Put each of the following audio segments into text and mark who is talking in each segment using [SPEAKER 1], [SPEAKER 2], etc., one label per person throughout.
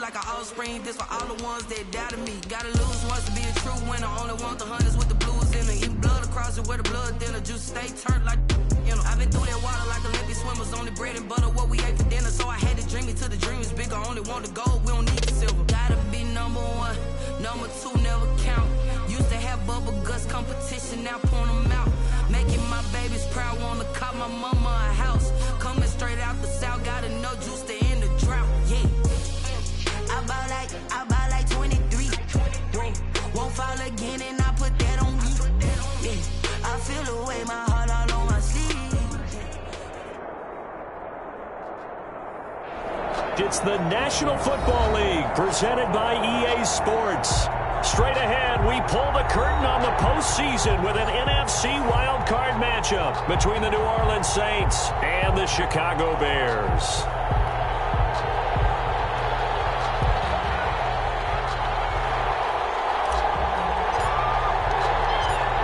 [SPEAKER 1] like an offspring. This for all the ones that doubted me. Gotta lose once to be a true winner. Only want the hunters with the blues in it. Eating blood across it where the blood thinner. Juice stay turned like, you know. I've been through that water like Olympic swimmers. Only bread and butter what we ate for dinner. So I had to dream it till the dream is bigger. Only want the gold, we don't need the silver. Gotta be number one, number two never count. Used to have bubble guts competition, now point them out. Making my babies proud, wanna cop my mama a house. Coming straight out the south, gotta know juice to end the drought. Yeah, I bought like 23. Won't fall again, and I put that on me. Yeah, I feel the way, my heart all on my sleeve.
[SPEAKER 2] It's the National Football League presented by EA Sports. Straight ahead, we pull the curtain on the postseason with an NFC wildcard matchup between the New Orleans Saints and the Chicago Bears.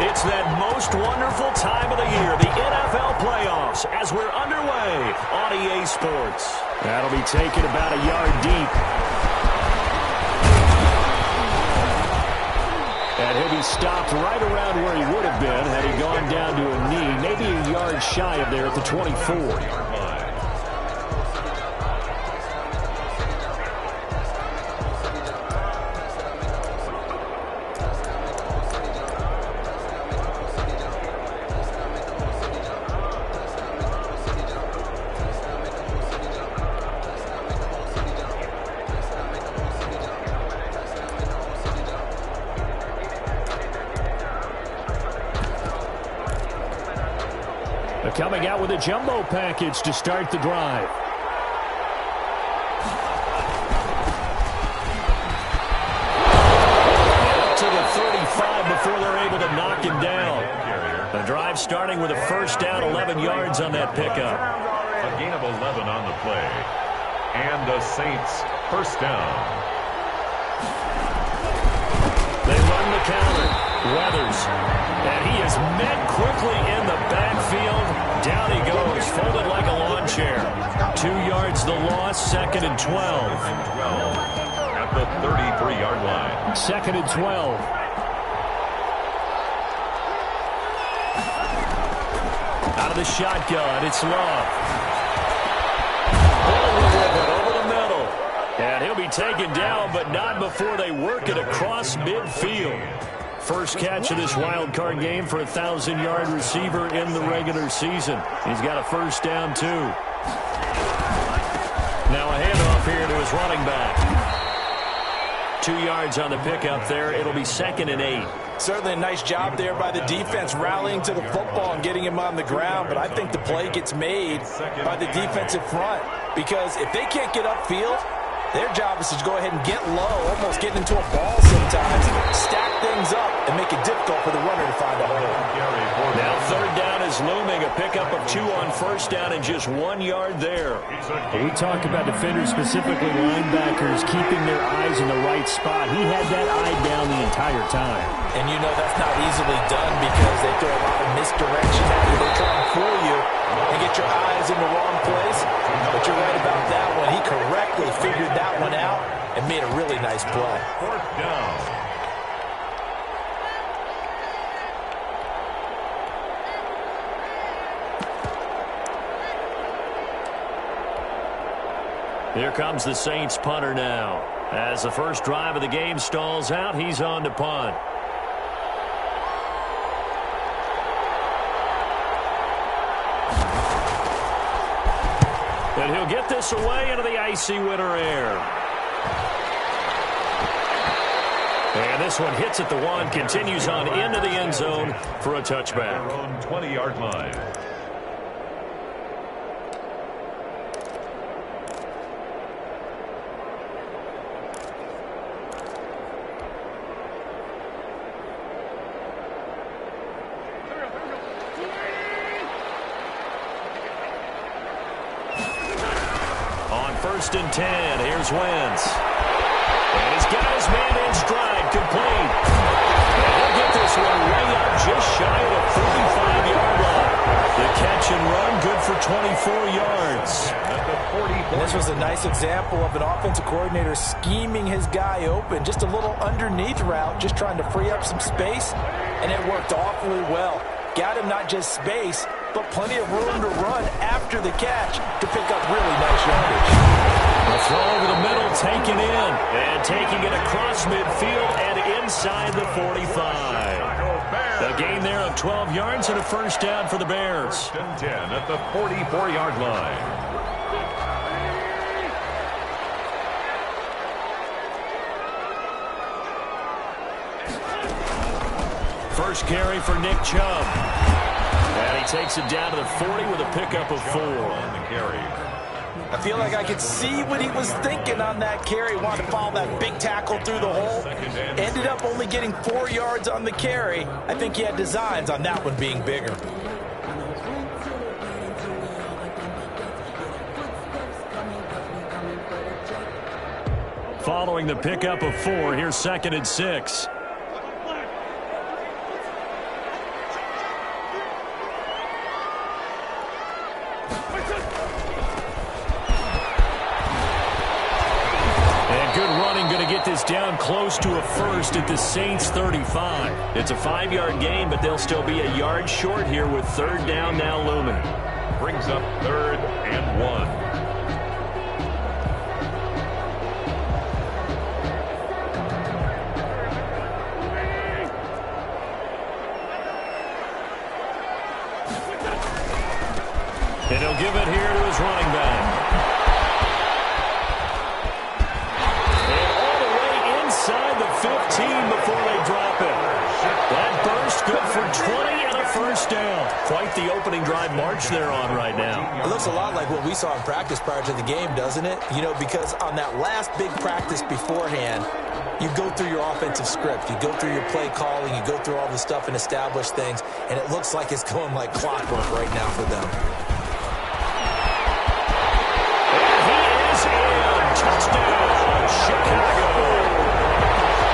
[SPEAKER 2] It's that most wonderful time of the year, the NFL playoffs, as we're underway on EA Sports. That'll be taken about a yard deep. And he'll be stopped right around where he would have been had he gone down to a knee, maybe a yard shy of there at the 24. Coming out with a jumbo package to start the drive. Up to the 35 before they're able to knock him down. The drive starting with a first down, 11 yards on that pickup.
[SPEAKER 3] A gain of 11 on the play. And the Saints first down.
[SPEAKER 2] They run the counter. Weathers. And he is met quickly in the backfield. Down he goes, folded like a lawn chair. 2 yards the loss, 2nd and 12.
[SPEAKER 3] At the 33-yard line.
[SPEAKER 2] 2nd and 12. Out of the shotgun, it's Love. Over the middle. And he'll be taken down, but not before they work it across midfield. First catch of this wild card game for a 1,000-yard receiver in the regular season. He's got a first down, too. Now a handoff here to his running back. 2 yards on the pickup there. It'll be 2nd and 8.
[SPEAKER 4] Certainly a nice job there by the defense rallying to the football and getting him on the ground. But I think the play gets made by the defensive front. Because if they can't get upfield, their job is to go ahead and get low, almost get into a ball sometimes, stack things up, and make it difficult for the runner to find a hole.
[SPEAKER 2] Now 3rd down is looming, a pickup of 2 on first down and just 1 yard there. We talk about defenders, specifically linebackers, keeping their eyes in the right spot. He had that eye down the entire time.
[SPEAKER 4] And you know that's not easily done because they throw a lot of misdirection at you. They try and fool you and get your eyes in the wrong place. But you're right about that one. He correctly figured that one out and made a really nice play.
[SPEAKER 3] 4th down.
[SPEAKER 2] Here comes the Saints punter now. As the first drive of the game stalls out, he's on to punt. And he'll get this away into the icy winter air. And this one hits at the 1, continues on into the end zone for a touchback.
[SPEAKER 3] Their own 20-yard line.
[SPEAKER 2] First and 10. Here's Wentz. And he's got his man in stride, complete. And he'll get this one way up just shy of the 45-yard line. The catch and run, good for 24 yards.
[SPEAKER 4] And this was a nice example of an offensive coordinator scheming his guy open. Just a little underneath route, just trying to free up some space, and it worked awfully well. Got him not just space, but plenty of room to run after the catch to pick up really nice yardage.
[SPEAKER 2] A throw over the middle, taken in, and taking it across midfield and inside the 45. A gain there of 12 yards and a first down for the Bears.
[SPEAKER 3] 10 at the 44-yard line.
[SPEAKER 2] First carry for Nick Chubb. And he takes it down to the 40 with a pickup of 4 on the carry.
[SPEAKER 4] I feel like I could see what he was thinking on that carry. Wanted to follow that big tackle through the hole. Ended up only getting 4 yards on the carry. I think he had designs on that one being bigger.
[SPEAKER 2] Following the pickup of 4, here's 2nd and 6. This down close to a first at the Saints 35. It's a 5-yard gain, but they'll still be a yard short here with 3rd down now looming.
[SPEAKER 3] Brings up 3rd and 1.
[SPEAKER 2] And he'll give it here to his running back. Inside the 15 before they drop it. That burst good for 20 and a first down. Quite the opening drive march they're on right now.
[SPEAKER 4] It looks a lot like what we saw in practice prior to the game, doesn't it? You know, because on that last big practice beforehand, you go through your offensive script. You go through your play calling. You go through all the stuff and establish things. And it looks like it's going like clockwork right now for them.
[SPEAKER 2] And he is in. Touchdown, Chicago.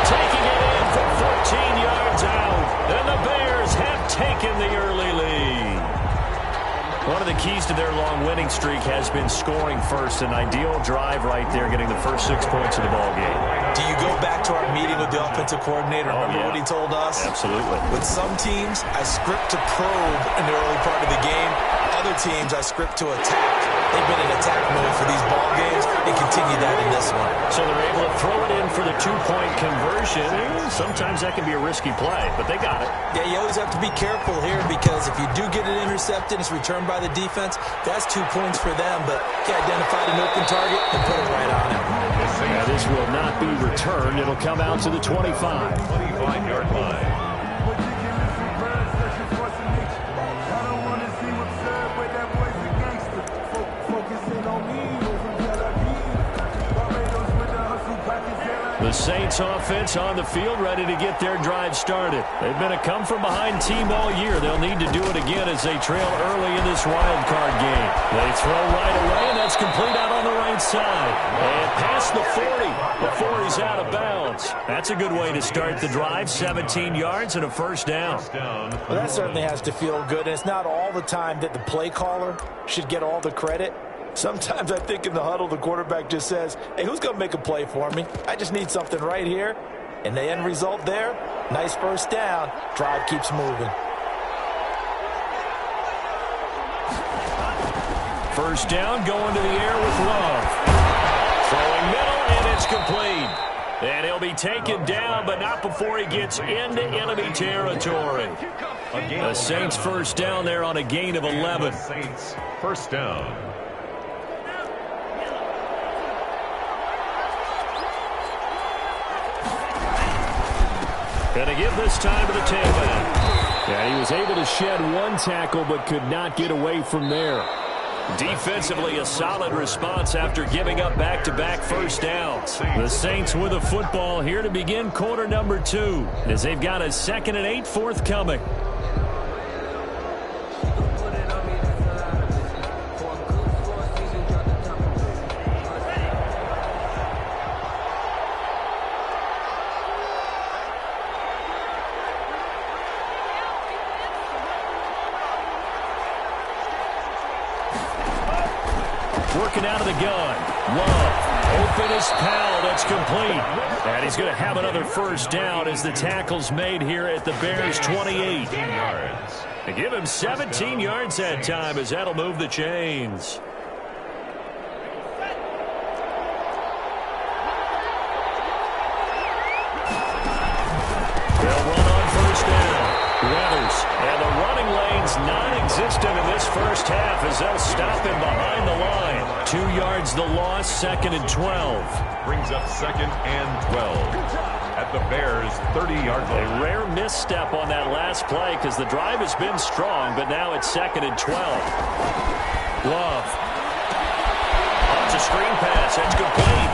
[SPEAKER 2] Taking it in for 14 yards out. And the Bears have taken the early lead. One of the keys to their long winning streak has been scoring first. An ideal drive right there, getting the first 6 points of the ball game.
[SPEAKER 4] Do you go back to our meeting with the offensive coordinator? Remember what he told us?
[SPEAKER 2] Absolutely.
[SPEAKER 4] With some teams, I script to probe in the early part of the game. Other teams, I script to attack. They've been in attack mode for these ball games. They continue that in this one.
[SPEAKER 2] So they're able to throw it in for the 2-point conversion. Sometimes that can be a risky play, but they got it.
[SPEAKER 4] Yeah, you always have to be careful here because if you do get it intercepted, it's returned by the defense. That's 2 points for them, but he identified an open target and put it right on him.
[SPEAKER 2] Now this will not be returned. It'll come out to the 25.
[SPEAKER 3] 25-yard line.
[SPEAKER 2] The Saints offense on the field, ready to get their drive started. They've been a come-from-behind team all year. They'll need to do it again as they trail early in this wild card game. They throw right away, and that's complete out on the right side. And past the 40 before he's out of bounds. That's a good way to start the drive. 17 yards and a first down.
[SPEAKER 4] Well, that certainly has to feel good. And it's not all the time that the play caller should get all the credit. Sometimes I think in the huddle, the quarterback just says, hey, who's going to make a play for me? I just need something right here. And the end result there, nice first down. Drive keeps moving.
[SPEAKER 2] First down, going to the air with Love. Throwing middle, and it's complete. And he'll be taken down, but not before he gets into enemy territory. The Saints first down there on a gain of 11.
[SPEAKER 3] Saints first down.
[SPEAKER 2] And to give this time to the tailback. Yeah, he was able to shed one tackle but could not get away from there. Defensively, a solid response after giving up back-to-back first downs. The Saints with a football here to begin quarter number 2 as they've got a 2nd and 8 forthcoming. looking out of the gun. Love. Open is Powell. That's complete. And he's going to have another first down as the tackle's made here at the Bears' 28. They give him 17 yards that time as that'll move the chains. They'll run on first down. Weathers, and the running lane's non-existent in this first half as they'll stop him behind the line. 2 yards the loss, 2nd and 12.
[SPEAKER 3] Brings up 2nd and 12 at the Bears' 30-yard line.
[SPEAKER 2] A rare misstep on that last play because the drive has been strong, but now it's 2nd and 12. Love. It's a screen pass. That's complete.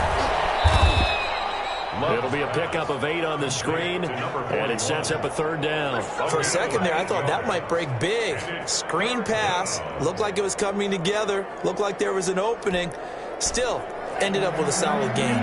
[SPEAKER 2] It'll be a pickup of 8 on the screen, and it sets up a third down.
[SPEAKER 4] For a second there, I thought that might break big. Screen pass. Looked like it was coming together. Looked like there was an opening. Still, ended up with a solid game.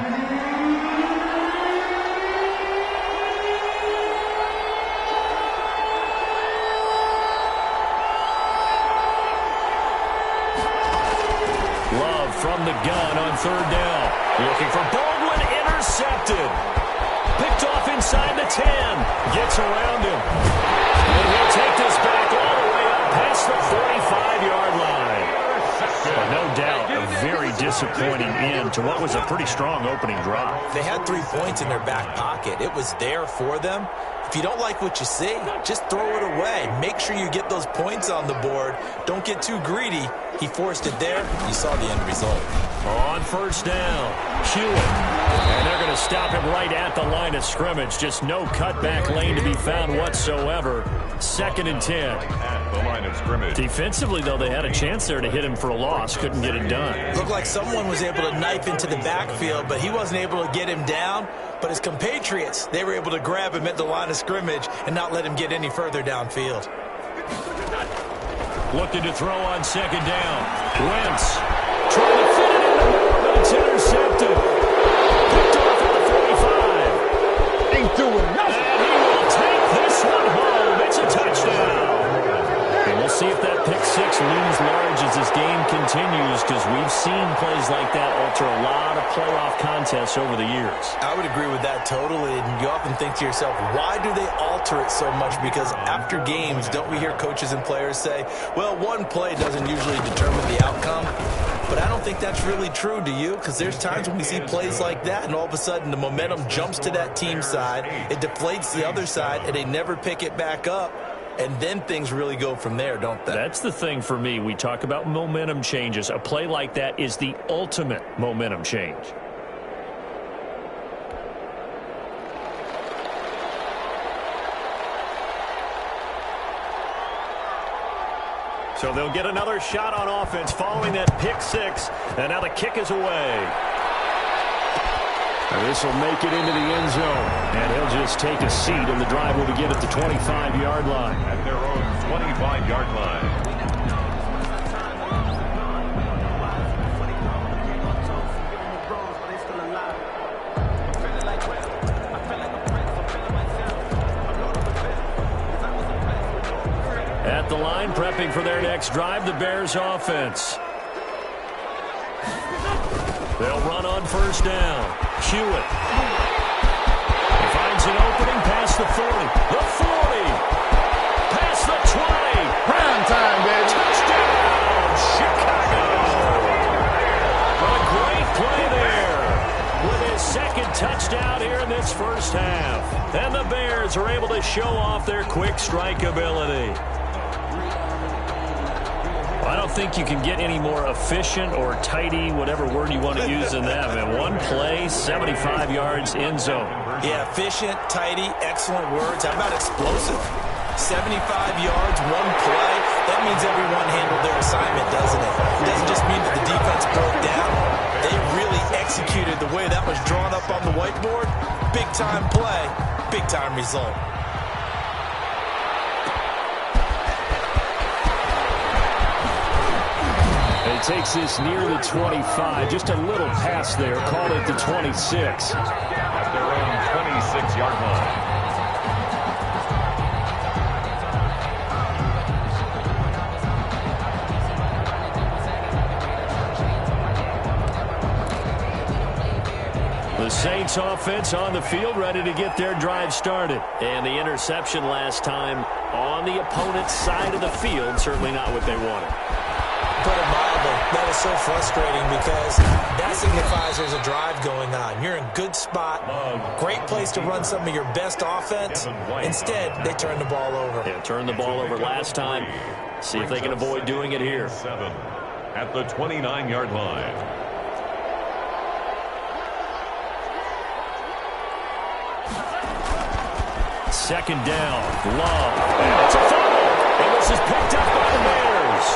[SPEAKER 2] Love from the gun on third down. Looking for Baldwin, intercepted. Picked off inside the 10. Gets around him. And he'll take this back all the way up past the 45-yard line. But no doubt, a very disappointing end to what was a pretty strong opening drive.
[SPEAKER 4] They had 3 points in their back pocket. It was there for them. If you don't like what you see, just throw it away. Make sure you get those points on the board. Don't get too greedy. He forced it there. You saw the end result.
[SPEAKER 2] On first down, Hewitt. And they're going to stop him right at the line of scrimmage. Just no cutback lane to be found whatsoever. 2nd and 10.
[SPEAKER 3] At the line of scrimmage.
[SPEAKER 2] Defensively, though, they had a chance there to hit him for a loss. Couldn't get it done.
[SPEAKER 4] Looked like someone was able to knife into the backfield, but he wasn't able to get him down. But his compatriots, they were able to grab him at the line of scrimmage and not let him get any further downfield.
[SPEAKER 2] Looking to throw on second down. Wentz trying to fit it in the middle, but it's intercepted. Picked off at the 45. Ain't doing nothing. And he will take this one home. It's a touchdown. And we'll see if that pick six looms large as this game continues, because we've seen plays like that alter a lot of playoff contests over the years.
[SPEAKER 4] I would agree with that totally, and you often think to yourself, why do they alter it so much? Because after games, don't we hear coaches and players say, well, one play doesn't usually determine the outcome? But I don't think that's really true, do you? Because there's times when we see plays like that, and all of a sudden the momentum jumps to that team side, it deflates the other side, and they never pick it back up. And then things really go from there, don't they?
[SPEAKER 2] That's the thing for me. We talk about momentum changes. A play like that is the ultimate momentum change. So they'll get another shot on offense following that pick six. And now the kick is away. This will make it into the end zone. And he'll just take a seat, and the drive will begin at the 25-yard line.
[SPEAKER 3] At their own 25-yard line.
[SPEAKER 2] At the line, prepping for their next drive, the Bears offense. They'll run on first down. Hewitt. He finds an opening past the 40. The 40. Past the 20.
[SPEAKER 5] Prime time, baby.
[SPEAKER 2] Touchdown, Chicago. A great play there. With his second touchdown here in this first half. And the Bears are able to show off their quick strike ability. I don't think you can get any more efficient or tidy, whatever word you want to use in that. Man, one play, 75 yards, end zone.
[SPEAKER 4] Yeah, efficient, tidy, excellent words. How about explosive? 75 yards, one play. That means everyone handled their assignment, doesn't it? It doesn't just mean that the defense broke down. They really executed the way that was drawn up on the whiteboard. Big-time play, big-time result.
[SPEAKER 2] He takes this near the 25, just a little pass there, call it the 26.
[SPEAKER 3] At their own 26-yard line.
[SPEAKER 2] Saints offense on the field, ready to get their drive started. And the interception last time on the opponent's side of the field, certainly not what they wanted.
[SPEAKER 4] Put it mildly, that is so frustrating because that signifies there's a drive going on. You're in a good spot, great place to run some of your best offense. Instead, they turn the ball over.
[SPEAKER 2] Yeah, turned the ball over last time. See if they can avoid doing it here.
[SPEAKER 3] 7 at the 29-yard line.
[SPEAKER 2] Second down, Love. And it's a fumble. And this is picked up by the Bears.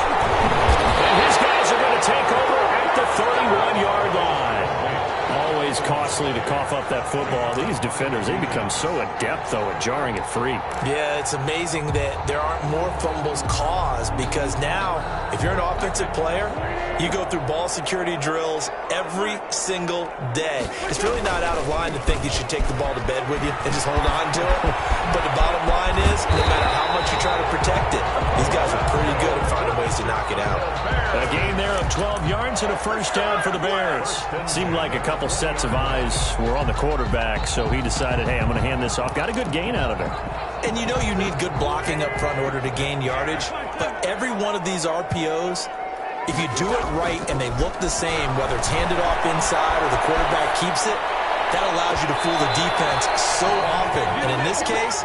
[SPEAKER 2] And his guys are going to take over at the 31-yard line. Always costly to cough up that football. These defenders, they become so adept, though, at jarring it free.
[SPEAKER 4] Yeah, it's amazing that there aren't more fumbles caused because now, if you're an offensive player, you go through ball security drills every single day. It's really not out of line to think you should take the ball to bed with you and just hold on to it. But the bottom line is, no matter how much you try to protect it, these guys are pretty good at finding ways to knock it out.
[SPEAKER 2] A gain there of 12 yards and a first down for the Bears. Seemed like a couple sets of eyes were on the quarterback, so he decided, hey, I'm going to hand this off. Got a good gain out of it.
[SPEAKER 4] And you know you need good blocking up front in order to gain yardage, but every one of these RPOs, if you do it right and they look the same, whether it's handed off inside or the quarterback keeps it, that allows you to fool the defense so often. And in this case,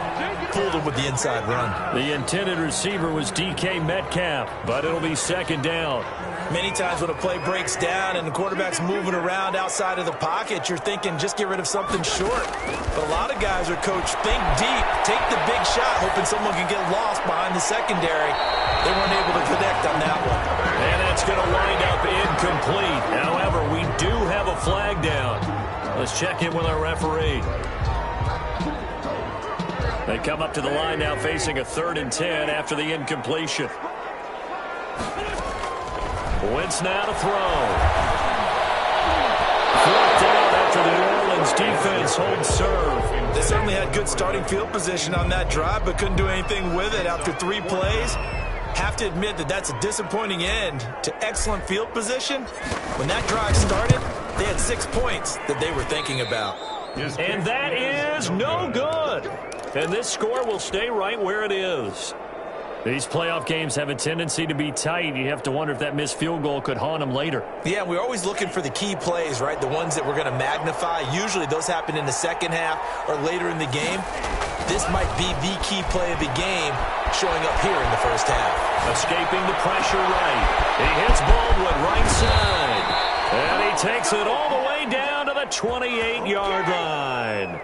[SPEAKER 4] fooled them with the inside run.
[SPEAKER 2] The intended receiver was DK Metcalf, but it'll be second down.
[SPEAKER 4] Many times when a play breaks down and the quarterback's moving around outside of the pocket, you're thinking just get rid of something short. But a lot of guys are coached, think deep, take the big shot, hoping someone can get lost behind the secondary. They weren't able to connect on that one.
[SPEAKER 2] And that's going to wind up incomplete. However, we do have a flag down. Let's check in with our referee. They come up to the line now facing a 3rd and 10 after the incompletion. Wentz now to throw. Flipped out after the New Orleans defense holds serve.
[SPEAKER 4] They certainly had good starting field position on that drive, but couldn't do anything with it after 3 plays. Have to admit that that's a disappointing end to excellent field position. When that drive started, they had 6 points that they were thinking about.
[SPEAKER 2] And that is no good. And this score will stay right where it is. These playoff games have a tendency to be tight. You have to wonder if that missed field goal could haunt them later.
[SPEAKER 4] Yeah, we're always looking for the key plays, right? The ones that we're going to magnify. Usually those happen in the second half or later in the game. This might be the key play of the game showing up here in the first half.
[SPEAKER 2] Escaping the pressure right. He hits Baldwin right side. And he takes it all the way down to the 28-yard line.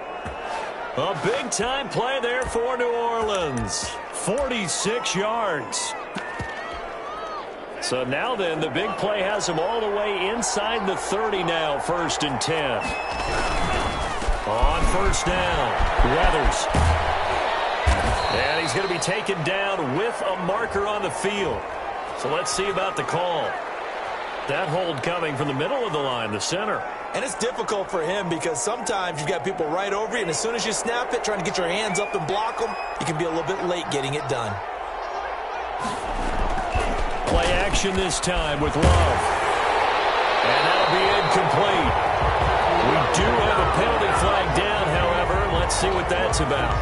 [SPEAKER 2] A big-time play there for New Orleans. 46 yards. So now then, the big play has him all the way inside the 30 now, 1st and 10. On first down, Weathers. And he's going to be taken down with a marker on the field. So let's see about the call. That hold coming from the middle of the line, the center.
[SPEAKER 4] And it's difficult for him because sometimes you've got people right over you, and as soon as you snap it, trying to get your hands up and block them, you can be a little bit late getting it done.
[SPEAKER 2] Play action this time with Love. And that'll be incomplete. We do have a penalty flag down, however. Let's see what that's about.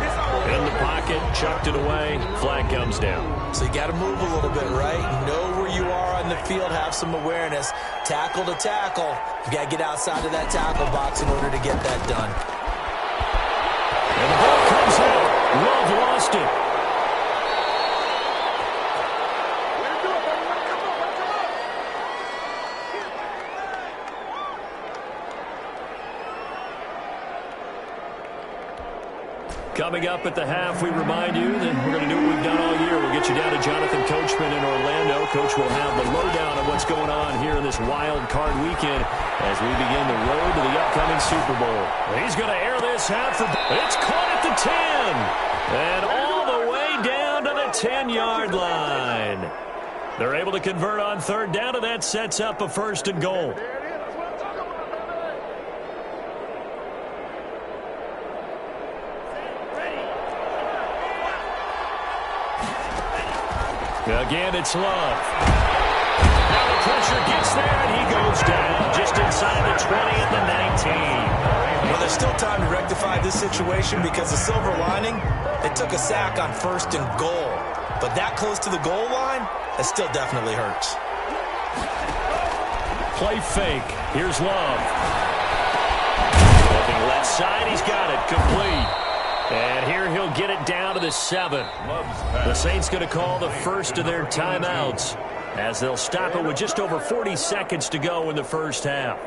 [SPEAKER 2] In the pocket, chucked it away, flag comes down.
[SPEAKER 4] So you got to move a little bit, right? Know where you are on the field, have some awareness. Tackle to tackle. You got to get outside of that tackle box in order to get that done.
[SPEAKER 2] And the ball comes out. Love lost it. Coming up at the half, we remind you that we're going to do what we've done all year. We'll get you down to Jonathan Coachman in Orlando. Coach will have the lowdown of what's going on here in this wild card weekend as we begin the road to the upcoming Super Bowl. He's going to air this out for... It's caught at the 10. And all the way down to the 10-yard line. They're able to convert on 3rd down, and that sets up a 1st and goal. Again, it's Love. Now the pressure gets there, and he goes down just inside the 20 at the 19.
[SPEAKER 4] Well, there's still time to rectify this situation because the silver lining, they took a sack on 1st and goal. But that close to the goal line, that still definitely hurts.
[SPEAKER 2] Play fake. Here's Love. Looking left side, he's got it. Complete. And here he'll get it down to the 7. The Saints going to call the first of their timeouts as they'll stop it with just over 40 seconds to go in the first half.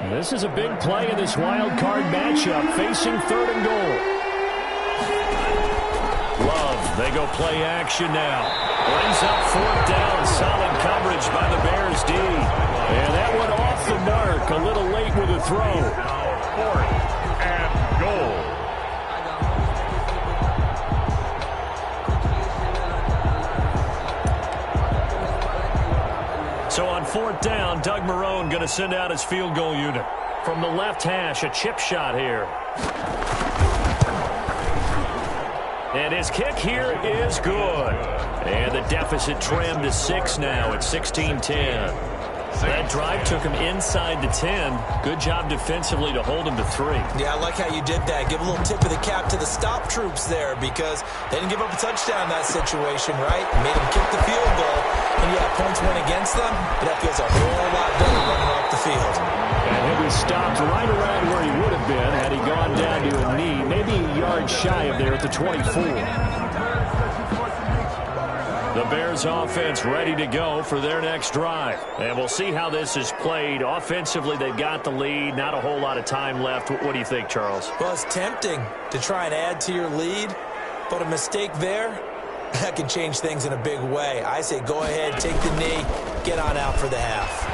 [SPEAKER 2] This is a big play in this wild card matchup, facing 3rd and goal. Love, they go play action now. Brings up 4th down, solid coverage by the Bears D. And that went off the mark, a little late with a throw.
[SPEAKER 3] 4th and goal.
[SPEAKER 2] So on 4th down, Doug Marrone going to send out his field goal unit. From the left hash, a chip shot here. And his kick here is good. And the deficit trimmed to 6 now at 16-10. That drive took him inside the 10. Good job defensively to hold him to 3.
[SPEAKER 4] Yeah, I like how you did that. Give a little tip of the cap to the stop troops there because they didn't give up a touchdown in that situation, right? Made them kick the field goal. And yeah, points went against them, but that feels a whole lot better running off the field.
[SPEAKER 2] And he'll be stopped right around where he would have been had he gone down to a knee, maybe a yard shy of there at the 24. The Bears offense ready to go for their next drive. And we'll see how this is played. Offensively, they've got the lead. Not a whole lot of time left. What do you think, Charles?
[SPEAKER 4] Well, it's tempting to try and add to your lead, but a mistake there, that can change things in a big way. I say go ahead, take the knee, get on out for the half.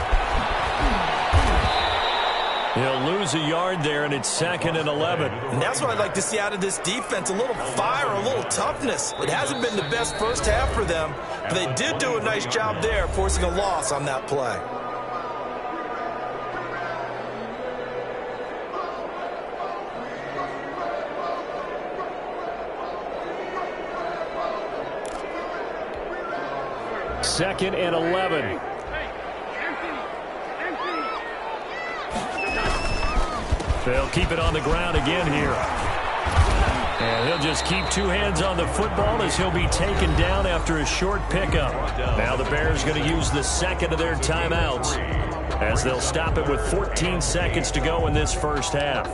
[SPEAKER 2] He'll lose a yard there, and it's 2nd and 11.
[SPEAKER 4] And that's what I'd like to see out of this defense, a little fire, a little toughness. It hasn't been the best first half for them, but they did do a nice job there, forcing a loss on that play.
[SPEAKER 2] Second and 11. They'll keep it on the ground again here. And he'll just keep 2 hands on the football as he'll be taken down after a short pickup. Now the Bears going to use the 2nd of their timeouts as they'll stop it with 14 seconds to go in this first half.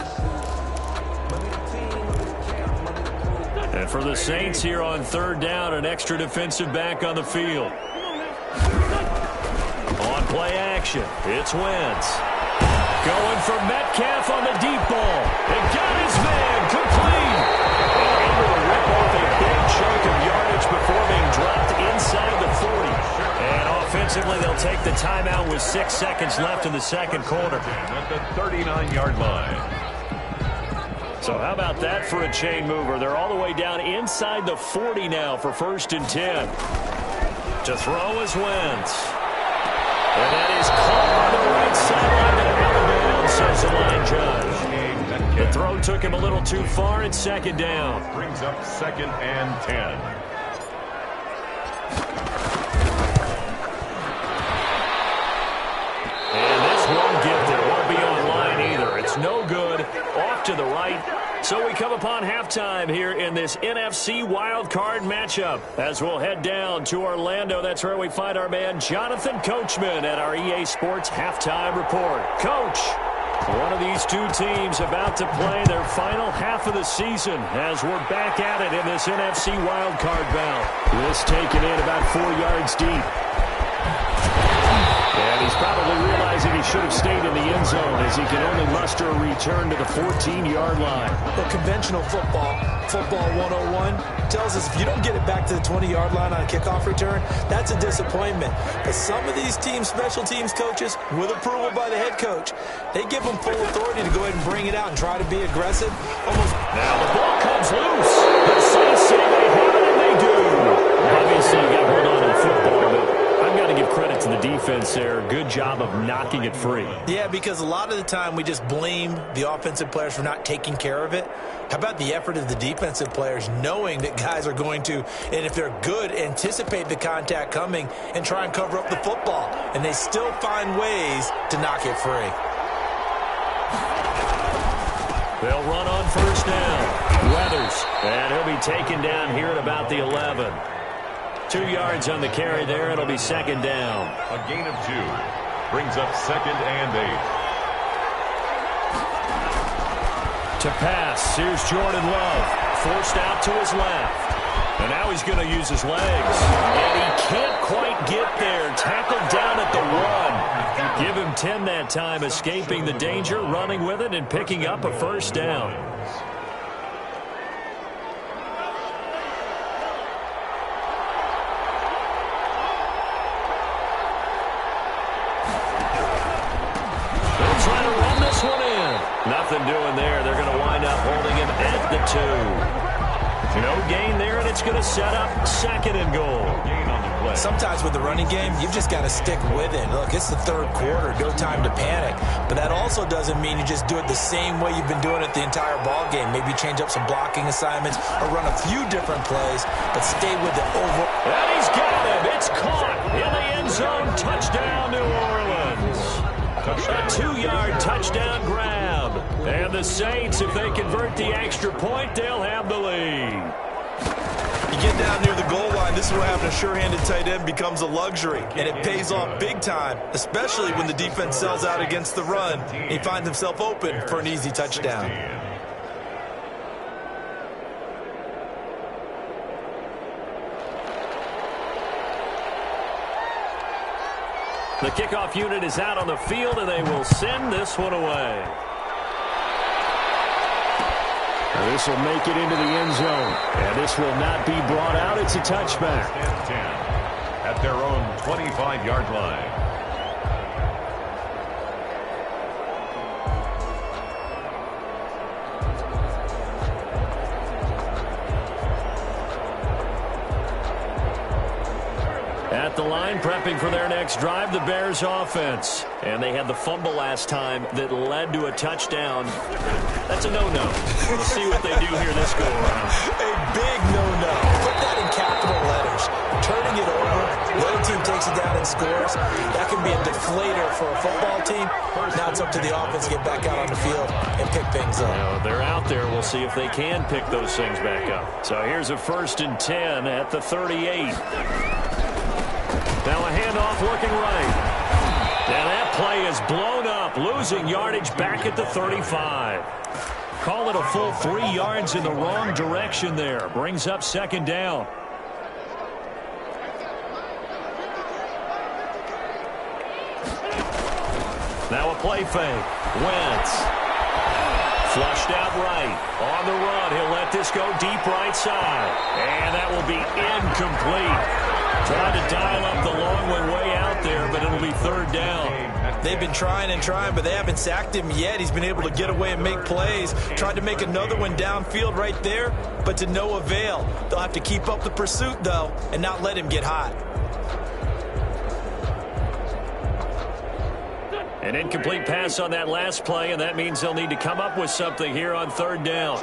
[SPEAKER 2] And for the Saints here on 3rd down, an extra defensive back on the field. On play action, it's Wentz. Going for Metcalf on the deep ball. And got his man complete. And able to rip off a big chunk of yardage before being dropped inside the 40. And offensively, they'll take the timeout with 6 seconds left in the second quarter.
[SPEAKER 3] At the 39-yard line.
[SPEAKER 2] So how about that for a chain mover? They're all the way down inside the 40 now for 1st and 10. To throw is Wentz. And that is caught on the right sideline and out of bounds, says the line judge. The throw took him a little too far, and 2nd down.
[SPEAKER 3] Brings up 2nd and 10.
[SPEAKER 2] And this won't get there. Won't be on line either. It's no good. Off to the right. So we come upon halftime here in this NFC wild card matchup as we'll head down to Orlando. That's where we find our man Jonathan Coachman at our EA Sports Halftime Report. Coach, one of these two teams about to play their final half of the season as we're back at it in this NFC wild card bout. This taken in about 4 yards deep. And he's probably realizing he should have stayed in the end zone as he can only muster a return to the 14-yard line.
[SPEAKER 4] Well, conventional football 101, tells us if you don't get it back to the 20-yard line on a kickoff return, that's a disappointment. But some of these teams, special teams coaches, with approval by the head coach, they give them full authority to go ahead and bring it out and try to be aggressive.
[SPEAKER 2] Now the ball comes loose. The Saints say they have it, and they do. Obviously, you got to hold on to the football, but I've got to give credit to the defense defense there. Good job of knocking it free.
[SPEAKER 4] Yeah, because a lot of the time we just blame the offensive players for not taking care of it. How about the effort of the defensive players knowing that guys are going to, and if they're good, anticipate the contact coming and try and cover up the football. And they still find ways to knock it free.
[SPEAKER 2] They'll run on first down. Weathers. And he'll be taken down here at about the 11. 2 yards on the carry there. It'll be second down.
[SPEAKER 3] A gain of 2. Brings up 2nd and 8.
[SPEAKER 2] To pass, here's Jordan Love, forced out to his left. And now he's going to use his legs. And he can't quite get there. Tackled down at the 1. Give him 10 that time, escaping the danger, running with it, and picking up a first down. They'll try to run this one in. Nothing doing there. They're going to wind up holding him at the 2. No gain there, and it's going to set up 2nd and goal.
[SPEAKER 4] Sometimes with the running game, you've just got to stick with it. Look, it's the 3rd quarter. No time to panic. But that also doesn't mean you just do it the same way you've been doing it the entire ball game. Maybe change up some blocking assignments or run a few different plays, but stay with the overall.
[SPEAKER 2] And he's got him. It's caught in the end zone. Touchdown, New Orleans. A 2-yard touchdown grab. And the Saints, if they convert the extra point, they'll have the lead.
[SPEAKER 4] You get down near the goal line, this is where having a sure-handed tight end becomes a luxury, and it pays off big time, especially when the defense sells out against the run. He finds himself open for an easy touchdown.
[SPEAKER 2] The kickoff unit is out on the field, and they will send this one away. This will make it into the end zone, and this will not be brought out. It's a touchback.
[SPEAKER 3] 10 at their own 25-yard line.
[SPEAKER 2] At the line, prepping for their next drive, the Bears offense. And they had the fumble last time that led to a touchdown. That's a no-no. We'll see what they do here this go-around.
[SPEAKER 4] A big no-no. Put that in capital letters. Turning it over, the other team takes it down and scores. That can be a deflator for a football team. Now it's up to the offense to get back out on the field and pick things up.
[SPEAKER 2] Now, they're out there. We'll see if they can pick those things back up. So here's a 1st and 10 at the 38. Now a handoff looking right. And that play is blown up, losing yardage back at the 35. Call it a full 3 yards in the wrong direction there. Brings up 2nd down. Now a play fake. Wentz. Flushed out right. On the run. He'll let this go deep right side. And that will be incomplete. Trying to dial up the long one way out there, but it'll be 3rd down.
[SPEAKER 4] They've been trying and trying, but they haven't sacked him yet. He's been able to get away and make plays. Tried to make another one downfield right there, but to no avail. They'll have to keep up the pursuit, though, and not let him get hot.
[SPEAKER 2] An incomplete pass on that last play, and that means they'll need to come up with something here on 3rd down.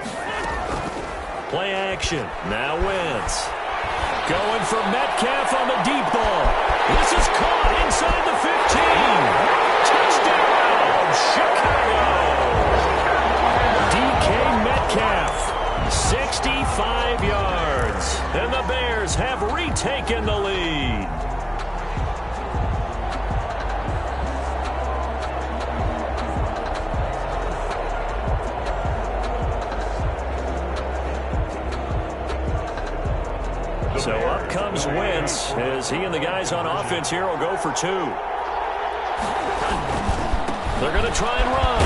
[SPEAKER 2] Play action. Now Wentz. Going for Metcalf on the deep ball. This is caught inside the 15. Touchdown, Chicago. DK Metcalf, 65 yards. And the Bears have retaken the lead. So up comes Wentz as he and the guys on offense here will go for 2. They're going to try and run.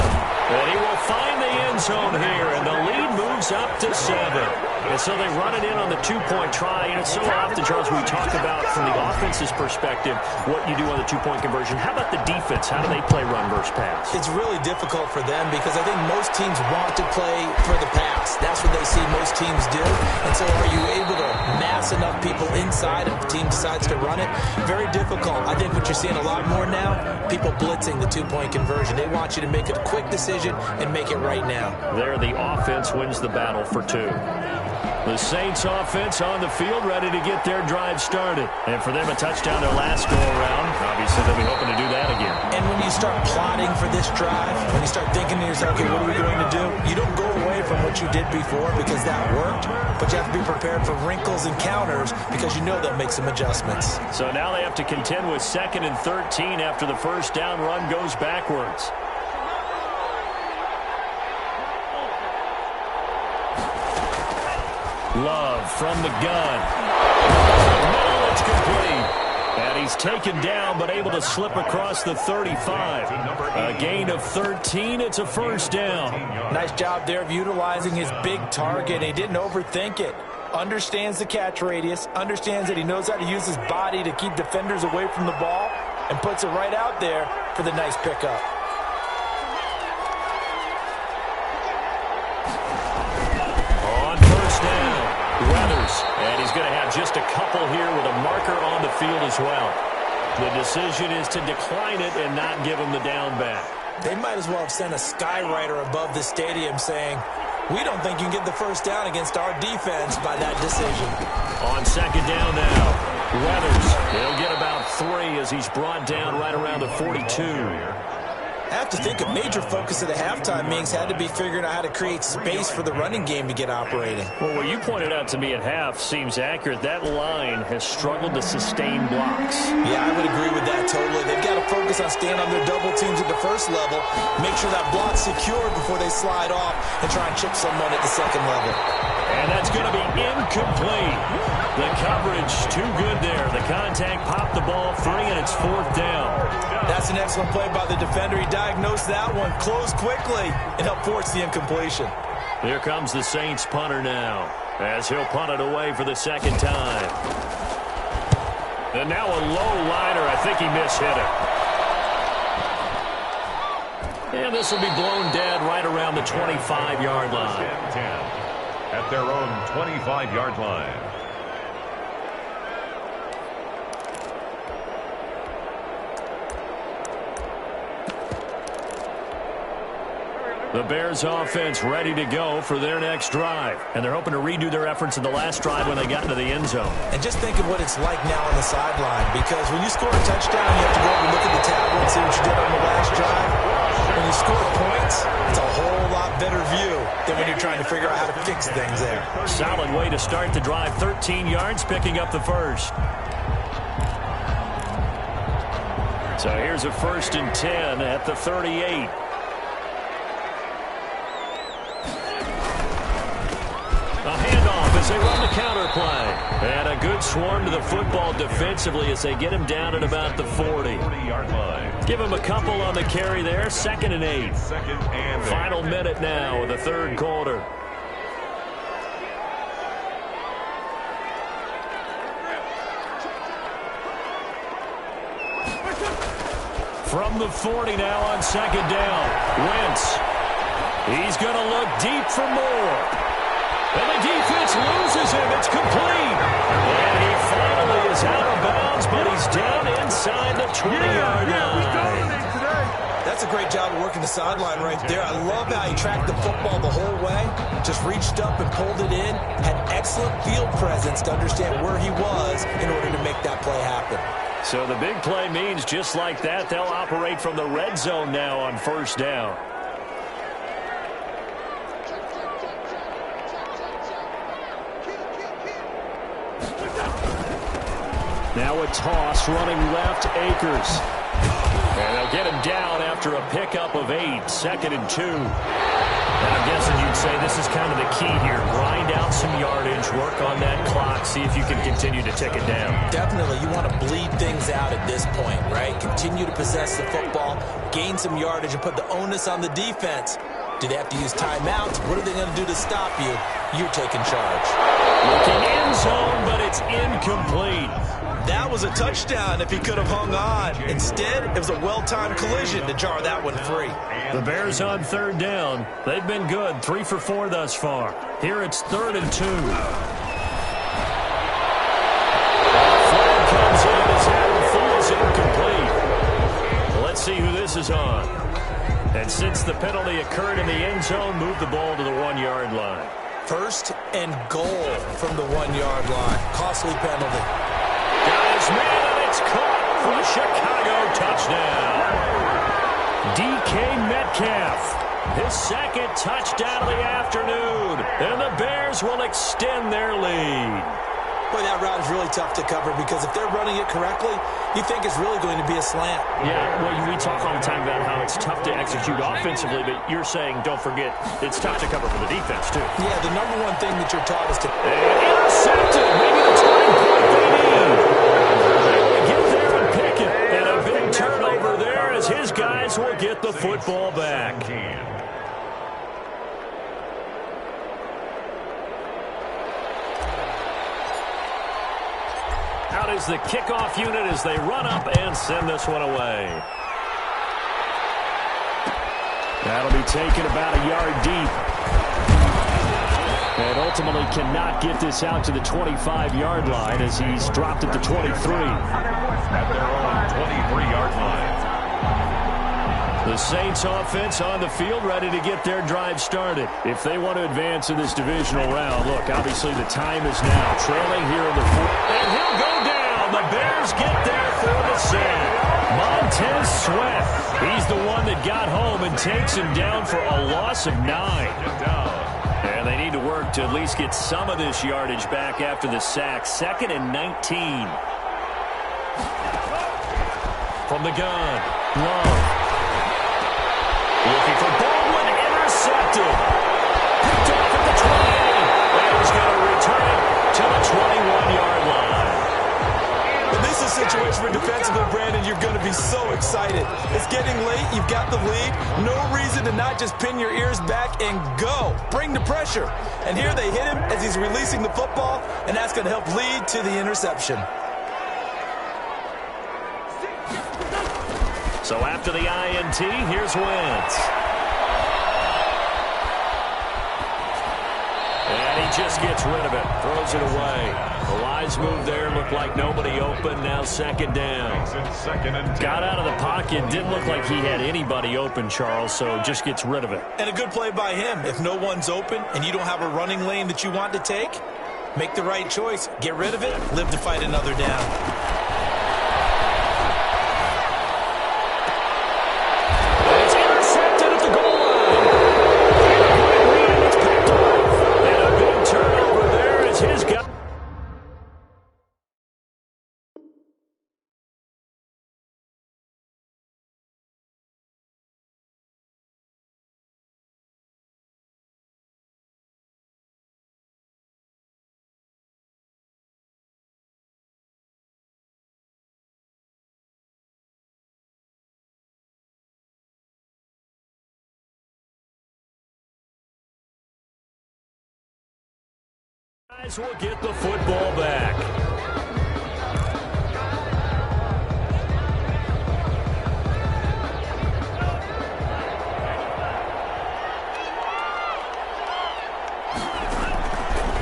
[SPEAKER 2] And he will find the end zone here, and the lead moves up to 7. And so they run it in on the 2-point try. And it's so often, Charles, we talk about from the offense's perspective what you do on the 2-point conversion. How about the defense? How do they play run versus pass?
[SPEAKER 4] It's really difficult for them because I think most teams want to play for the pass. That's what they see most teams do. And so are you able to mask press enough people inside if the team decides to run it. Very difficult. I think what you're seeing a lot more now, people blitzing the two-point conversion. They want you to make a quick decision and make it right now.
[SPEAKER 2] There, the offense wins the battle for 2. The Saints offense on the field, ready to get their drive started. And for them, a touchdown their last go-around. Obviously, they'll be hoping to do that again.
[SPEAKER 4] And when you start plotting for this drive, when you start thinking to yourself, okay, what are we going to do? You don't go away from what you did before because that worked, but you have to be prepared for wrinkles and counters because you know they'll make some adjustments.
[SPEAKER 2] So now they have to contend with 2nd and 13 after the first down run goes backwards. Love from the gun. Middle, it's complete. And he's taken down, but able to slip across the 35. A gain of 13. It's a first down.
[SPEAKER 4] Nice job there of utilizing his big target. He didn't overthink it. Understands the catch radius. Understands that he knows how to use his body to keep defenders away from the ball. And puts it right out there for the nice pickup.
[SPEAKER 2] And he's going to have just a couple here with a marker on the field as well. The decision is to decline it and not give him the down back.
[SPEAKER 4] They might as well have sent a skywriter above the stadium saying, we don't think you can get the first down against our defense by that decision.
[SPEAKER 2] On 2nd down now, Weathers. He'll get about 3 as he's brought down right around the 42.
[SPEAKER 4] I have to think a major focus of the halftime meetings had to be figuring out how to create space for the running game to get operating.
[SPEAKER 2] Well, what you pointed out to me at half seems accurate. That line has struggled to sustain blocks.
[SPEAKER 4] Yeah, I would agree with that totally. They've got to focus on staying on their double teams at the first level, make sure that block's secured before they slide off and try and chip someone at the second level.
[SPEAKER 2] And that's going to be incomplete. The coverage too good there. The contact popped the ball free, and it's 4th down.
[SPEAKER 4] That's an excellent play by the defender. He diagnosed that one, closed quickly, and helped force the incompletion.
[SPEAKER 2] Here comes the Saints punter now, as he'll punt it away for the 2nd time. And now a low liner. I think he mishit it. And this will be blown dead right around the 25-yard line.
[SPEAKER 3] 10 at their own 25-yard line.
[SPEAKER 2] The Bears offense ready to go for their next drive. And they're hoping to redo their efforts in the last drive when they got into the end zone.
[SPEAKER 4] And just think of what it's like now on the sideline. Because when you score a touchdown, you have to go over and look at the tablet and see what you did on the last drive. When you score points, it's a whole lot better view than when you're trying to figure out how to fix things there.
[SPEAKER 2] Solid way to start the drive. 13 yards, picking up the first. So here's a 1st and 10 at the 38. As they run the counter play. And a good swarm to the football defensively as they get him down at about the 40-yard line. Give him a couple on the carry there. 2nd and 8. Final minute now of the 3rd quarter. From the 40 now on 2nd down. Wentz. He's going to look deep for more. And the defense loses him. It's complete. And he finally is out of bounds, but he's down inside the 20-yard line.
[SPEAKER 4] That's a great job of working the sideline right there. I love how he tracked the football the whole way. Just reached up and pulled it in. Had excellent field presence to understand where he was in order to make that play happen.
[SPEAKER 2] So the big play means just like that, they'll operate from the red zone now on 1st down. Now a toss running left, Akers. And they'll get him down after a pickup of 8, 2nd and 2. And I'm guessing you'd say this is kind of the key here. Grind out some yardage, work on that clock, see if you can continue to tick it down.
[SPEAKER 4] Definitely. You want to bleed things out at this point, right? Continue to possess the football, gain some yardage, and put the onus on the defense. Do they have to use timeouts? What are they going to do to stop you? You're taking charge.
[SPEAKER 2] Looking end zone, but it's incomplete.
[SPEAKER 4] That was a touchdown if he could have hung on. Instead, it was a well-timed collision to jar that one free.
[SPEAKER 2] The Bears on 3rd down. They've been good, 3 for 4 thus far. Here it's 3rd and 2. is on. And since the penalty occurred in the end zone, move the ball to the 1-yard line.
[SPEAKER 4] First and goal from the 1-yard line. Costly penalty.
[SPEAKER 2] Got his man, and it's caught for a Chicago touchdown. DK Metcalf, his second touchdown of the afternoon. And the Bears will extend their lead.
[SPEAKER 4] Boy, that route is really tough to cover because if they're running it correctly, you think it's really going to be a slant.
[SPEAKER 2] Yeah, well, we talk all the time about how it's tough to execute offensively, but you're saying, don't forget, it's tough to cover for the defense, too.
[SPEAKER 4] Yeah, the number one thing that you're taught is to...
[SPEAKER 2] And intercepted! Maybe the turning point they need. Get there and pick it. And a big turnover there as his guys will get the football back. Out is the kickoff unit as they run up and send this one away. That'll be taken about a yard deep. And ultimately cannot get this out to the 25-yard line as he's dropped it to 23.
[SPEAKER 3] At their own 23-yard line.
[SPEAKER 2] The Saints offense on the field ready to get their drive started. If they want to advance in this divisional round, look, obviously the time is now. Trailing here in the fourth. And he'll go down. The Bears get there for the sack. Montez Sweat. He's the one that got home and takes him down for a loss of 9. And they need to work to at least get some of this yardage back after the sack. 2nd and 19. From the gun, Love. Looking for Baldwin, intercepted. Picked off at the 28. And he's going to return it to the 21-yard line.
[SPEAKER 4] And this is a situation where defensively, Brandon, you're going to be so excited. It's getting late. You've got the lead. No reason to not just pin your ears back and go. Bring the pressure. And here they hit him as he's releasing the football, and that's going to help lead to the interception.
[SPEAKER 2] So after the INT, here's Wentz. And he just gets rid of it, throws it away. The wise move there, looked like nobody open, now 2nd down. Got out of the pocket, didn't look like he had anybody open, Charles, so just gets rid of it.
[SPEAKER 4] And a good play by him. If no one's open and you don't have a running lane that you want to take, make the right choice. Get rid of it, live to fight another down. Guys will get the football back.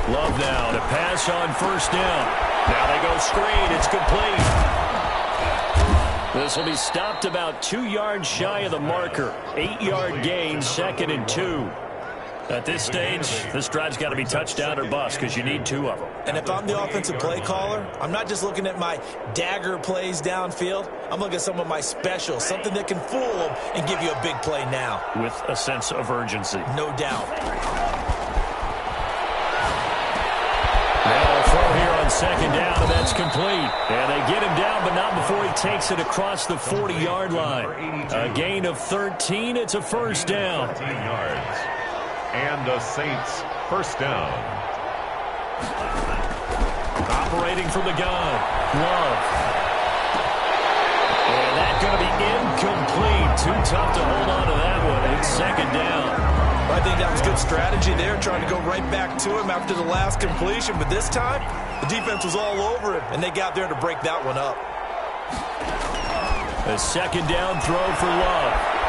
[SPEAKER 4] Love now to pass on 1st down. Now they go screen. It's complete. This will be stopped about 2 yards shy of the marker. 8-yard gain, 2nd and 2. At this stage, this drive's got to be touchdown or bust because you need 2 of them. And if I'm the offensive play caller, I'm not just looking at my dagger plays downfield. I'm looking at some of my specials, something that can fool them and give you a big play now.
[SPEAKER 2] With a sense of urgency.
[SPEAKER 4] No doubt.
[SPEAKER 2] Now a throw here on 2nd down, and that's complete. And they get him down, but not before he takes it across the 40-yard line. A gain of 13. It's a 1st down.
[SPEAKER 3] 13 yards. And the Saints 1st down.
[SPEAKER 2] Operating from the gun. Love. And that's going to be incomplete. Too tough to hold on to that one. It's 2nd down.
[SPEAKER 4] I think that was good strategy there, trying to go right back to him after the last completion. But this time, the defense was all over him, and they got there to break that one up.
[SPEAKER 2] A 2nd down throw for Love.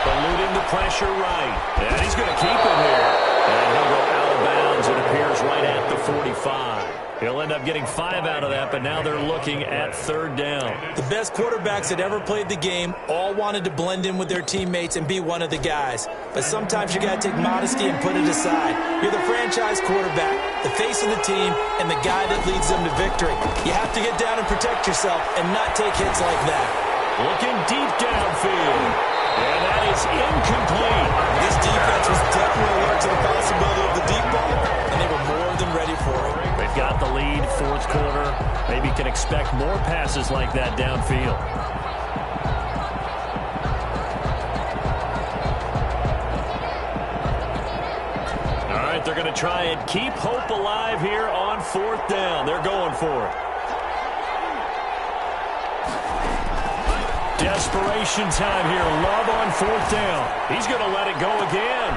[SPEAKER 2] Eluding the pressure right. And he's going to keep it here. And he'll go out of bounds. It appears right at the 45. He'll end up getting 5 out of that, but now they're looking at third down.
[SPEAKER 4] The best quarterbacks that ever played the game all wanted to blend in with their teammates and be one of the guys. But sometimes you got to take modesty and put it aside. You're the franchise quarterback, the face of the team, and the guy that leads them to victory. You have to get down and protect yourself and not take hits like that.
[SPEAKER 2] Looking deep downfield. And that is incomplete.
[SPEAKER 4] This defense was definitely alert to the possibility of the deep ball, and they were more than ready for it.
[SPEAKER 2] They've got the lead, fourth quarter. Maybe can expect more passes like that downfield. All right, they're going to try and keep hope alive here on fourth down. They're going for it. Desperation time here. Love on fourth down. He's going to let it go again.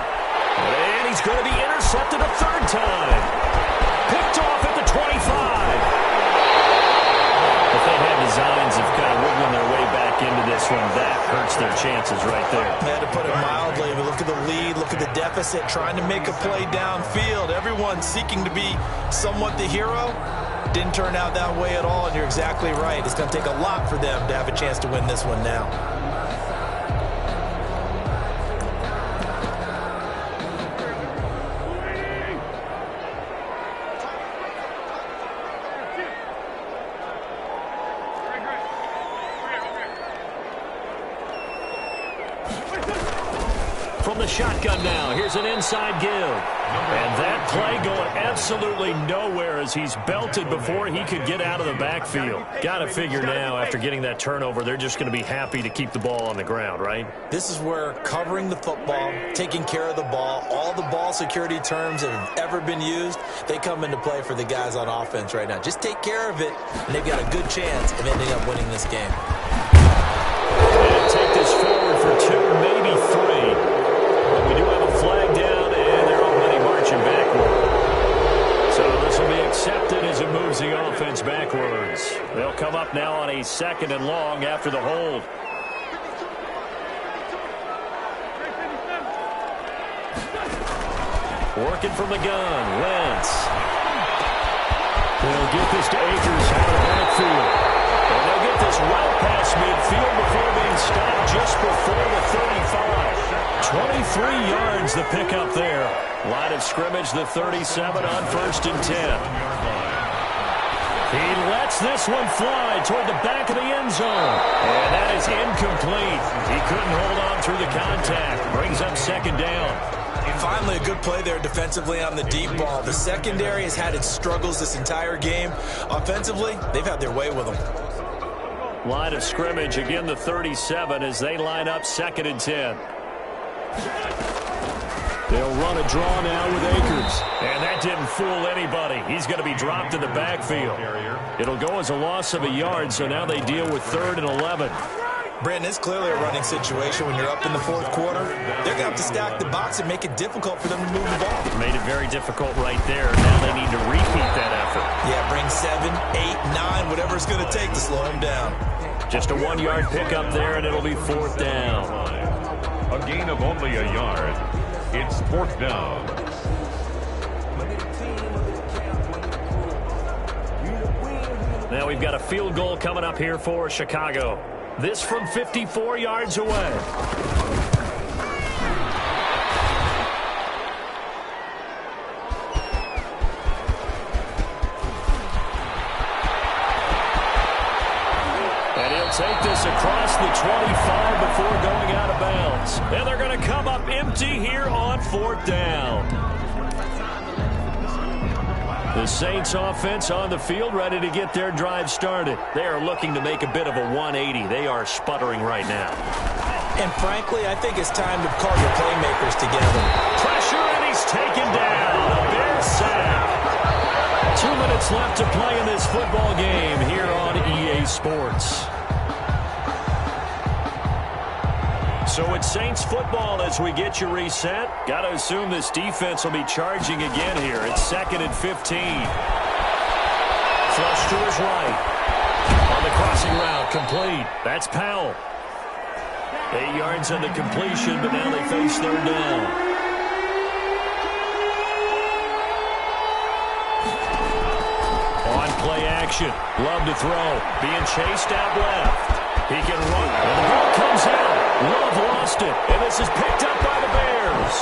[SPEAKER 2] And he's going to be intercepted a third time. Picked off at the 25. If they had designs of kind of wiggling their way back into this one, that hurts their chances right there.
[SPEAKER 4] They had to put it mildly, but look at the lead, look at the deficit, trying to make a play downfield. Everyone seeking to be somewhat the hero. Didn't turn out that way at all, and you're exactly right. It's going to take a lot for them to have a chance to win this one now.
[SPEAKER 2] From the shotgun now, here's an inside give. And that play going absolutely nowhere as he's belted before he could get out of the backfield. Got to figure now, after getting that turnover, they're just going to be happy to keep the ball on the ground, right?
[SPEAKER 4] This is where covering the football, taking care of the ball, all the ball security terms that have ever been used, they come into play for the guys on offense right now. Just take care of it, and they've got a good chance of ending up winning this game.
[SPEAKER 2] And take this forward for 2, maybe 3. But we do have a flag down, and they're already marching backward. So this will be accepted as it moves the offense backwards. They'll come up now on a 2nd and long after the hold. Working from the gun, Wentz. They'll get this to Akers out of the backfield. And they'll get this well past midfield before being stopped just before the 35. 23 yards the pickup there. Line of scrimmage, the 37 on 1st and 10. He lets this one fly toward the back of the end zone. And that is incomplete. He couldn't hold on through the contact. Brings up 2nd down.
[SPEAKER 4] Finally, a good play there defensively on the deep ball. The secondary has had its struggles this entire game. Offensively, they've had their way with them.
[SPEAKER 2] Line of scrimmage, again the 37 as they line up 2nd and 10. They'll run a draw now with Akers. And that didn't fool anybody. He's going to be dropped in the backfield. It'll go as a loss of a yard, so now they deal with 3rd and 11.
[SPEAKER 4] Brandon, it's clearly a running situation when you're up in the 4th quarter. They're going to have to stack the box and make it difficult for them to move the ball.
[SPEAKER 2] Made it very difficult right there. Now they need to repeat that effort.
[SPEAKER 4] Yeah, bring 7, 8, 9, whatever it's going to take to slow them down.
[SPEAKER 2] Just a 1-yard pickup there, and it'll be 4th down.
[SPEAKER 3] A gain of only a yard. It's 4th down.
[SPEAKER 2] Now we've got a field goal coming up here for Chicago. This from 54 yards away. And he'll take this across the 25 before going out of bounds. And they're going to come up empty here on 4th down. The Saints offense on the field, ready to get their drive started. They are looking to make a bit of a 180. They are sputtering right now.
[SPEAKER 4] And frankly, I think it's time to call your playmakers together.
[SPEAKER 2] Pressure, and he's taken down. A Bear sack. 2 minutes left to play in this football game here on EA Sports. So it's Saints football as we get you reset. Got to assume this defense will be charging again here. It's 2nd and 15. Flush to his right. On the crossing route, complete. That's Powell. 8 yards on the completion, but now they face 3rd down. action. Love to throw. Being chased out left. He can run. And the ball comes out. Love lost it. And this is picked up by the Bears.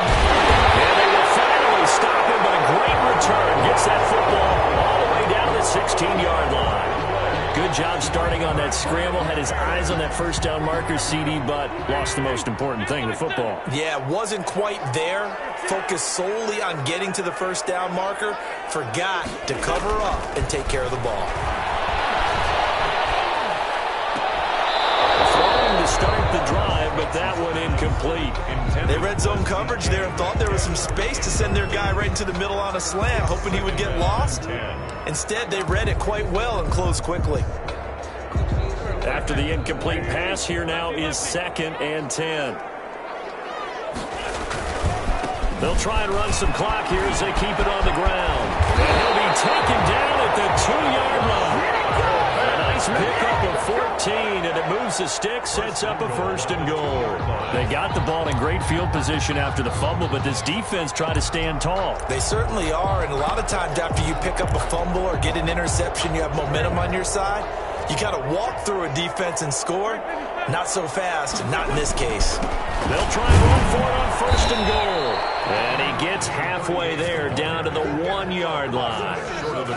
[SPEAKER 2] And they will finally stop him, but a great return. Gets that football all the way down to the 16-yard line. Good job starting on that scramble. Had his eyes on that first down marker, CD, but lost the most important thing, the football.
[SPEAKER 4] Yeah, wasn't quite there. Focused solely on getting to the first down marker. Forgot to cover up and take care of the ball.
[SPEAKER 2] Throwing to start the drive, but that one incomplete.
[SPEAKER 4] They read zone coverage there and thought there was some space to send their guy right into the middle on a slam, hoping he would get lost. Instead, they read it quite well and closed quickly.
[SPEAKER 2] After the incomplete pass, here now is 2nd and 10. They'll try and run some clock here as they keep it on the ground. And he'll be taken down at the 2-yard line. A nice pickup of 14, and it moves the stick, sets up a 1st and goal. They got the ball in great field position after the fumble, but this defense tried to stand tall.
[SPEAKER 4] They certainly are, and a lot of times after you pick up a fumble or get an interception, you have momentum on your side. You kind of walk through a defense and score. Not so fast, not in this case.
[SPEAKER 2] They'll try and run for it on 1st and goal. And he gets halfway there, down to the 1-yard line.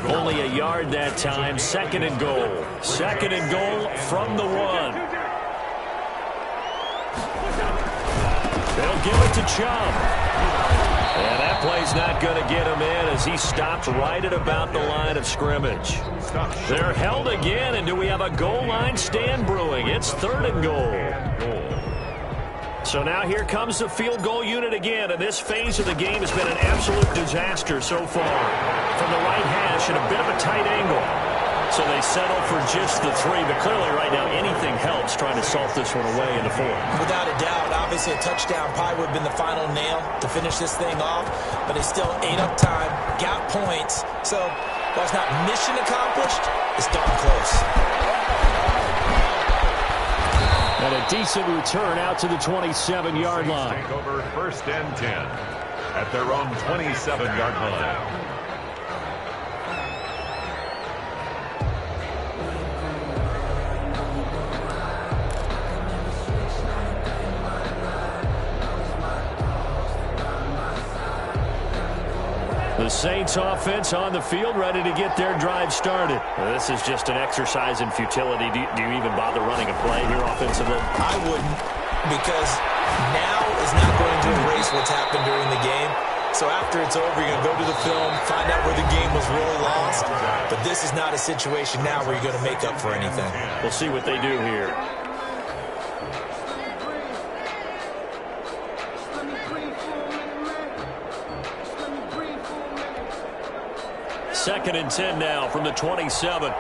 [SPEAKER 2] Only a yard that time, 2nd and goal. 2nd and goal from the 1. They'll give it to Chubb. And that play's not going to get him in as he stopped right at about the line of scrimmage. They're held again, and do we have a goal line stand brewing? It's 3rd and goal. So now here comes the field goal unit again, and this phase of the game has been an absolute disaster so far. From the right hash and a bit of a tight angle. So they settle for just the 3, but clearly right now anything helps trying to salt this one away in the 4th.
[SPEAKER 4] Without a doubt, obviously a touchdown probably would have been the final nail to finish this thing off, but they still ate up time, got points, so while it's not mission accomplished, it's darn close.
[SPEAKER 2] And a decent return out to the 27-yard line.
[SPEAKER 3] Take over 1st and 10 at their own 27-yard line.
[SPEAKER 2] The Saints offense on the field, ready to get their drive started. This is just an exercise in futility. Do you even bother running a play here offensively?
[SPEAKER 4] I wouldn't, because now is not going to erase what's happened during the game. So after it's over, you're going to go to the film, find out where the game was really lost. But this is not a situation now where you're going to make up for anything.
[SPEAKER 2] We'll see what they do here. Second and 10 now from the 27.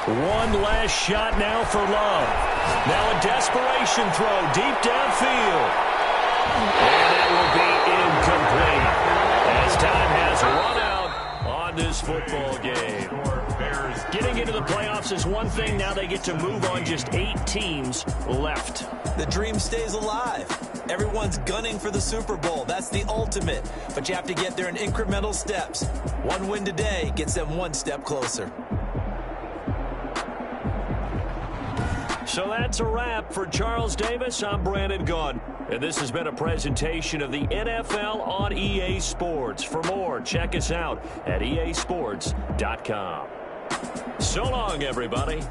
[SPEAKER 2] One last shot now for Love. Now a desperation throw deep downfield. And that will be incomplete as time has run out on this football game. Getting into the playoffs is one thing. Now they get to move on. Just 8 teams left.
[SPEAKER 4] The dream stays alive. Everyone's gunning for the Super Bowl. That's the ultimate. But you have to get there in incremental steps. One win today gets them one step closer.
[SPEAKER 2] So that's a wrap for Charles Davis. I'm Brandon Gunn. And this has been a presentation of the NFL on EA Sports. For more, check us out at easports.com. So long, everybody.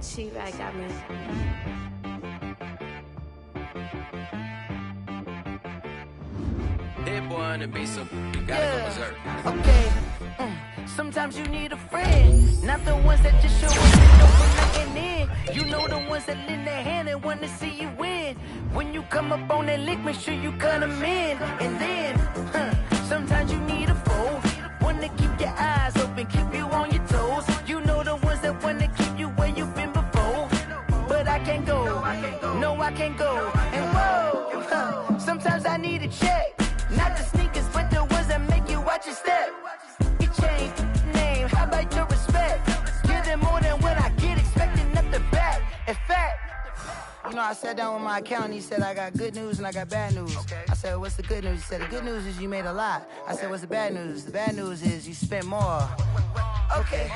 [SPEAKER 5] She right got me.
[SPEAKER 1] Hit boy on the beat, so you gotta go berserk.
[SPEAKER 6] Okay. Sometimes you need a friend, not the ones that just show up and open like an in. You know the ones that lend their hand and want to see you win. When you come up on that lick, make sure you cut them in. And then, sometimes you need a foe, one to keep your eyes open, keep you on your toes. You know the ones that want to keep you where you've been before. But I can't go, no I can't go. And whoa, sometimes I need a check, not the sneakers, but the ones that make you watch your step. Change name, how about your respect? Give them more than what I get, expecting up the back. In fact, you know, I sat down with my accountant, he said I got good news and I got bad news. I said, what's the good news? He said, the good news is you made a lot. I said, what's the bad news? The bad news is you spent more. Okay.